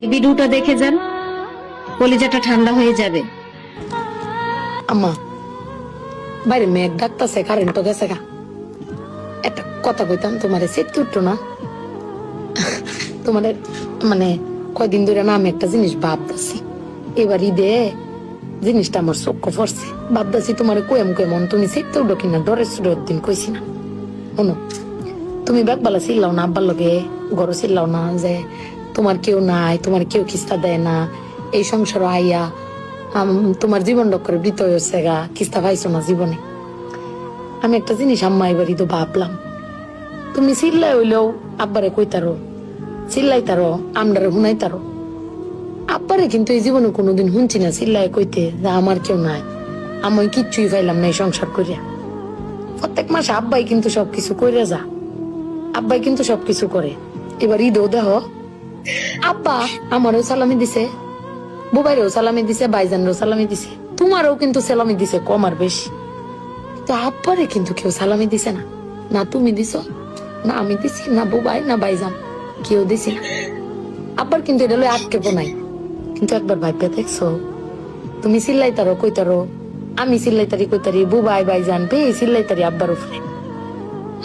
ভিডিওটা দেখে যান, কলিজাটা ঠান্ডা হয়ে যাবে। আম্মা বাইরে মেঘ ডাকতেছে, কারেন্ট তো গেছে গা। একটা কথা কইতাম, তোমার সেটকে উঠতো না? তোমার মানে কয়দিন ধরে না আমি একটা জিনিস ভাবতেছি, এবার ঈদে জিনিসটা আমার চোখে পড়ছে। ভাবতেছি তোমার কয়েম কেমন তুমি সেটতে উঠো কিনা, ডরের সুরের দিন কইছি না। শোনো, তুমি বেকবালা চিল্লাও না, আব্বার লগে ঘর চিল্লাও না যে তোমার কেউ নাই, তোমার কেউ কিস্তা দেয় না, এই সংসার আইয়া তোমার জীবন ডক্করে বৃত হয়েছে গা, কিস্তা পাইছো না জীবনে। আমি একটা জিনিস আম্মা এবারই তো ভাবলাম, তুমি চিল্লাই হইলেও আব্বারে কইতারো, চিল্লাইতারো, আমরারে শুনাইতারো। আব্বারে কিন্তু এই জীবনে কোনোদিন শুনছি না চিল্লাই কইতে যে আমার কেউ নাই, আমি কিচ্ছুই পাইলাম না এই সংসার করিয়া। প্রত্যেক মাসে আব্বাই কিন্তু সবকিছু কইরা যা, আব্বাই কিন্তু সবকিছু করে। এবার ঈদেও দেহ আব্বা আমারও সালামি দিছে, বুবাইরেও সালামি দিছে, ভাইজানরেও সালামি দিছে, তোমারও কিন্তু সালামি দিছে কম আর বেশি। তো আব্বারে কিন্তু কেউ সালামি দিছে না, না তুমি দিছো, না আমি দিছি, না বুবাই, না ভাইজান, কেউ দিছি না। আব্বার কিন্তু এটা লই আটকে নাই। কিন্তু একবার ভাইপে দেখছো, তুমি চিল্লাইতারো কইতারো, আমি চিল্লাইতারি কইতারি, বুবাই ভাইজান বে চিল্লাইতারি আব্বার উপরে।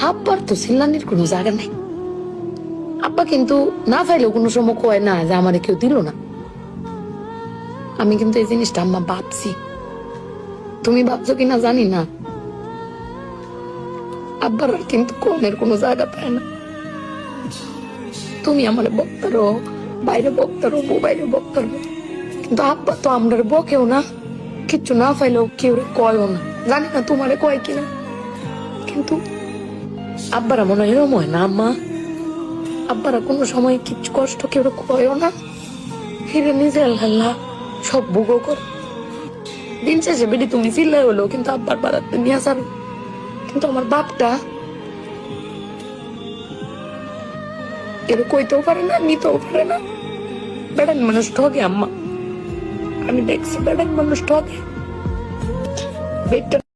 আব্বার তো চিল্লানির কোনো জায়গা নাই। আব্বা কিন্তু না পাইলেও কোনো সময় কয় না যে আমারে কেউ দিল না। আমি কিন্তু এই জিনিসটা আম্মা ভাবছি, তুমি ভাবছো কিনা জানি না। আব্বার কিন্তু কমের কোনো জায়গা পায় না। তুমি আমার বক্তারো, বাইরে বক্তারো, বাইরে বক্তারো, কিন্তু আব্বা তো আমরা বকেও না, কিচ্ছু না পাইলেও কেউ কয়ও না। জানি না তোমারে কয় কিনা, কিন্তু আব্বারা মনে হয় এরম হয় না আম্মা। আব্বারা কোনো সময় কিচ্ছু কষ্ট কেউ কয়ও না, ফিরে নিজে আল্লাহ সব ভোগও কর। দিন শেষে বেডি তুমি চিল্লাই হলো কিন্তু আব্বার বাড়াতে নিয়ে যাবে। কিন্তু আমার বাপটা এর কইতেও পারে না, নিতেও পারে না। বেড়ান মানুষ ঠকে আম্মা, আমি দেখছি বেড়ান মানুষ ঠকে।